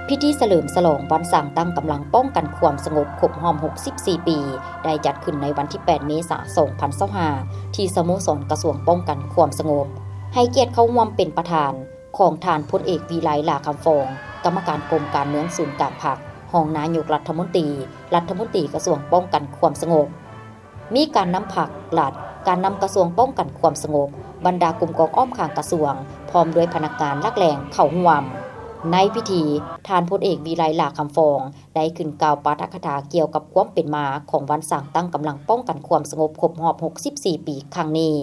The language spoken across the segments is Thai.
พิธีเฉลิมฉลองวันสร้างตั้งกำลังป้องกันความสงบครบรอบ64 ปีได้จัดขึ้นในวันที่ 8 เมษายน 2025 ที่สโมสรกระทรวงป้องกันความสงบให้เกียรติเข้าร่วมเป็นประธานของท่านพลเอกวิไล หลาคำฟองกรรมการกรมการเมืองศูนย์กลางพรรครองนายกรัฐมนตรีกระทรวงป้องกันความสงบมีการนำพรรครัฐการนำกระทรวงป้องกันความสงบบรรดากลุ่มกองอ้อมข้างกระทรวงพร้อมด้วยพนักงานหลักแหล่งเข้าร่วมในพิธีท่านพลเอกวิไล หลาคำฟองได้ขึ้นกล่าวปาฐกถาเกี่ยวกับความเป็นมาของวันสร้างตั้งกำลังป้องกันความสงบครบรอบ64 ปีครั้งนี้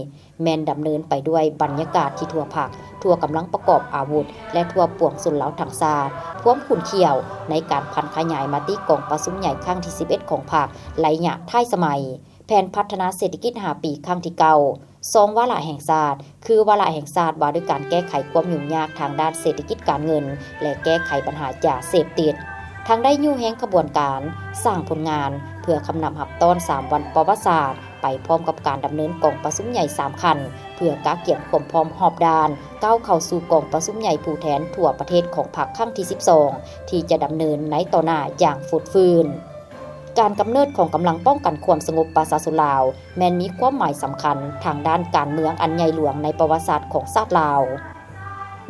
แม้นดำเนินไปด้วยบรรยากาศที่ทั่วภาคทั่วกำลังประกอบอาวุธและทั่วปวงชนเหล่าทั้งชาติพร้อมขุนเขียวในการพันขยายมาติกองประชุมใหญ่ครั้งที่ 11 ของภาคระยะท้ายสมัยแผนพัฒนาเศรษฐกิจ5 ปีครั้งที่ 9 2 วาระแห่งชาติคือวาระแห่งชาติว่าด้วยการแก้ไขความยุ่งยากทางด้านเศรษฐกิจการเงินและแก้ไขปัญหายาเสพติดทางได้ยู่แห่งขบวนการสร้างผลงานเพื่อคำนำหับต้อน3 วันประวัติศาสตร์ไปพร้อมกับการดำเนินกองประชุมใหญ่3 คันเพื่อกะเกี่ยมความพร้อมหอบด้านก้าวเข้าสู่กองประชุมใหญ่ผู้แทนทั่วประเทศของพรรคครั้งที่ 12 ที่จะดำเนินในต่อหน้าอย่างฟุดฟื้นการกำเนิดของกำลังป้องกันความสงบประชาชนลาวแม้นมีความหมายสำคัญทางด้านการเมืองอันใหญ่หลวงในประวัติศาสตร์ของชาติลาว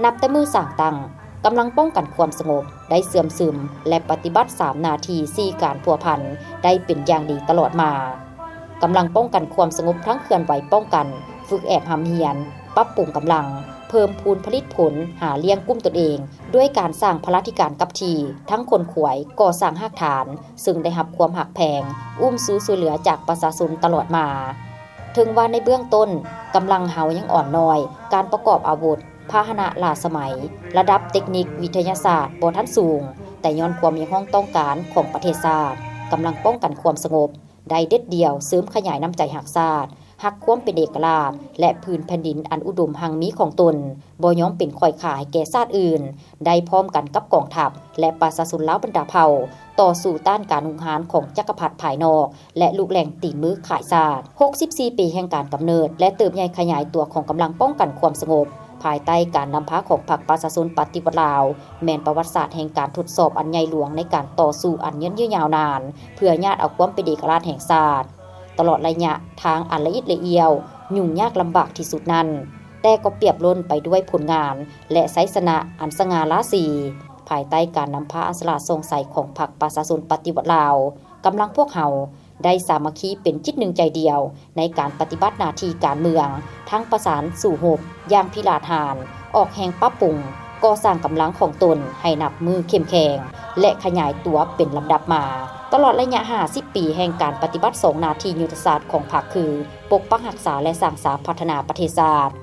นับแต่มือสร้างตั้งกำลังป้องกันความสงบได้เสื่อมซึมและปฏิบัติ3 หน้าที่4 การพัวพันได้เป็นอย่างดีตลอดมากำลังป้องกันความสงบทั้งเคลื่อนไหวป้องกันฝึกแอบหำเหียนปรับปรุงกำลังเพิ่มพูนผลิตผลหาเลี้ยงกุ้มตนเองด้วยการสร้างพลาธิการกับทีทั้งคนขวยก่อสร้างหากฐานซึ่งได้รับความหักแพงสู้ช่วยเหลือจากประชาชนตลอดมาถึงว่าในเบื้องต้นกำลังเฮายังอ่อนน้อยการประกอบอาวุธพาหนะล้าสมัยระดับเทคนิควิทยาศาสตร์บ่ทันสูงแต่ย้อนความมีห้องต้องการของประเทศชาติกำลังป้องกันความสงบได้เด็ดเดี่ยวเสริมขยายน้ำใจหักชาติหักความเป็นเอกราชและพื้นแผ่นดินอันอุดมหังมีของตนบ่ยอมเป็นข่อยข่าให้แก่ชาติอื่นได้พร้อมกันกับกองทัพและประชาชนลาวบรรดาเผ่าต่อสู้ต้านการหุงหารของจักรพรรดิภายนอกและลูกแหล่งตีมือขายชาติ64 ปีแห่งการกำเนิดและเติบใหญ่ขยายตัวของกำลังป้องกันความสงบภายใต้การนำพาของพรรคประชาชนปฏิวัติลาวแม้นประวัติศาสตร์แห่งการทดสอบอันใหญ่หลวงในการต่อสู้อันยืนยาวนานเพื่อญาติเอาความเป็นเอกราชแห่งชาติตลอดระยะทางอันละเอียดละเอียวยุ่งยากลำบากที่สุดนั้นแต่ก็เปรียบล้นไปด้วยผลงานและไสสนะอันสง่าราศีภายใต้การนำพาอันสละทรงใสของพรรคประชาชนปฏิวัติลาวกำลังพวกเฮาได้สามัคคีเป็นจิตหนึ่งใจเดียวในการปฏิบัติหน้าที่การเมืองทั้งประสานสู่หบอย่างพิลาภาญออกแห่งปรับปรุงก่อสร้างกำลังของตนให้นับมือเข้มแข็งและขยายตัวเป็นลำดับมาตลอดระยะ50 ปีแห่งการปฏิบัติ2 หน้าที่ยุทธศาสตร์ของพรรคคือปกปักรักษาและสร้างสรรค์พัฒนาประเทศชาติ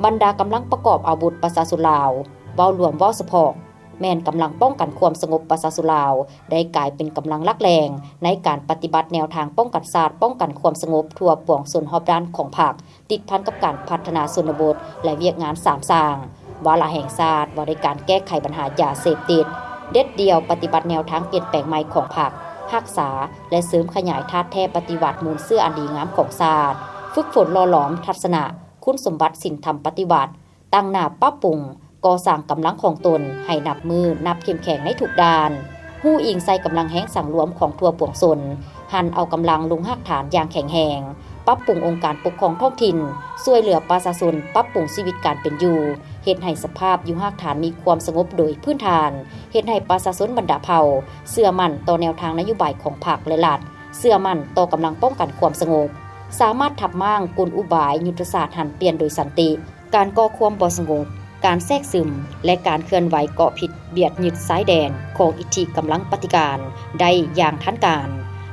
บรรดากำลังประกอบอาวุธประชาชนลาวเว้ารวมเว้าเฉพาะแม้นกำลังป้องกันความสงบประชาชนลาวได้กลายเป็นกำลังหลักแรงในการปฏิบัติแนวทางป้องกันชาติป้องกันความสงบทั่วปวงชนรอบด้านของพรรคติดพันกับการพัฒนาชนบทและเวียกงานสามสร้างวาระแห่งชาติว่าด้วยการแก้ไขปัญหายาเสพติดเด็ดเดียวปฏิบัติแนวทางเปลี่ยนแปลงใหม่ของพรรครักษาและเสริมขยายธาตุแท้ปฏิวัติมูลเสื้ออันดีงามของชาติฝึกฝนหล่อหลอมทัศนะคุณสมบัติศีลธรรมปฏิบัติตั้งหน้าปรับปรุงก่อสร้างกำลังของตนให้นับมือนับเข้มแข็งในทุกด้านฮู้อิงใส่กำลังแห้งสังรวมของทั่วปวงชนหันเอากำลังลงรากฐานอย่างแข็งแรงปรับปรุงองค์การปกครองท้องถิ่นช่วยเหลือประชาชนปรับปรุงชีวิตการเป็นอยู่เฮ็ดให้สภาพอยู่รากฐานมีความสงบโดยพื้นฐานเฮ็ดให้ประชาชนบรรดาเผ่าเชื่อมั่นต่อแนวทางนโยบายของพรรคและรัฐเชื่อมั่นต่อกำลังป้องกันความสงบสามารถทับม้างกลอุบายยุทธศาสตร์หันเปลี่ยนโดยสันติการก่อความบ่สงบการแทรกซึมและการเคลื่อนไหวเกาะผิดเบียดยึดสายแดนของอิทธิกำลังปฏิการได้อย่างทันการ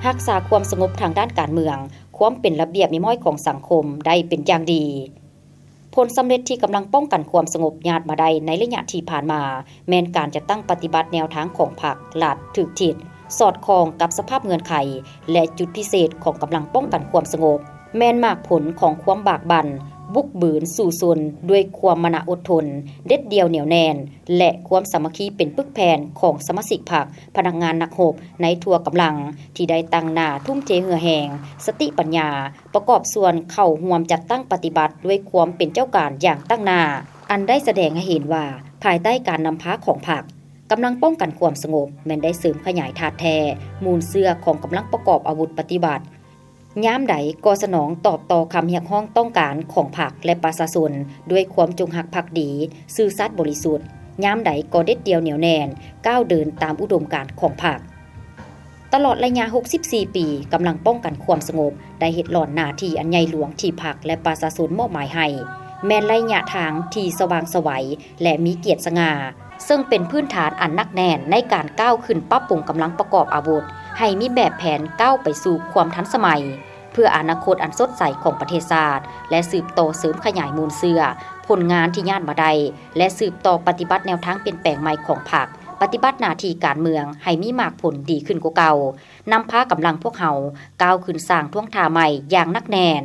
รักษาความสงบทางด้านการเมืองความเป็นระเบียบมิม้อยของสังคมได้เป็นอย่างดีผลสำเร็จที่กำลังป้องกันความสงบญาติมาได้ในระยะที่ผ่านมาแม้นการจะตั้งปฏิบัติแนวทางของพรรครัฐถูกทิศสอดคล้องกับสภาพเงื่อนไขและจุดพิเศษของกำลังป้องกันความสงบแม้นมากผลของความบากบั่นบุกบืนสู่ชนด้วยความมณอดทนเด็ดเดียวเหนียวแน่นและความสามัคคีเป็นปึกแผ่นของสมาชิกพรรคพนักงานนักรบในทั่วกำลังที่ได้ตั้งหน้าทุ่มเทเหือแหงสติปัญญาประกอบส่วนเข้าร่วมจัดตั้งปฏิบัติด้วยความเป็นเจ้าการอย่างตั้งหน้าอันได้แสดงให้เห็นว่าภายใต้การนำพาของพรรค กำลังป้องกันความสงบแม้นได้เสริมขยายถาดแท้มูลเสื้อของกำลังประกอบอาวุธปฏิบัติยามใดก็สนองตอบต่อคำเรียกร้องต้องการของพรรคและประชาชนด้วยความจงรักภักดีซื่อสัตย์บริสุทธิ์ยามใดก็เด็ดเดียวเหนียวแน่นก้าวเดินตามอุดมการณ์ของพรรคตลอดระยะ64 ปีกำลังป้องกันความสงบได้เฮ็ดหล่อนหน้าที่อันใหญ่หลวงที่พรรคและประชาชนมอบหมายให้แม้นระยะทางที่สว่างไสวและมีเกียรติสง่าซึ่งเป็นพื้นฐานอันหนักแน่นในการก้าวขึ้นปรับปรุงกำลังประกอบอาวุธให้มีแบบแผนก้าวไปสู่ความทันสมัยเพื่ออนาคตอันสดใสของประเทศชาติและสืบต่อเสริมขยายมูลเสื้อผลงานที่ญาติมาได้และสืบต่อปฏิบัติแนวทางเปลี่ยนแปลงใหม่ของพรรคปฏิบัติหน้าที่การเมืองให้มีมากผลดีขึ้นกว่าเก่านำพากำลังพวกเฮาก้าวขึ้นสร้างท่วงท่าใหม่อย่างนักแน่น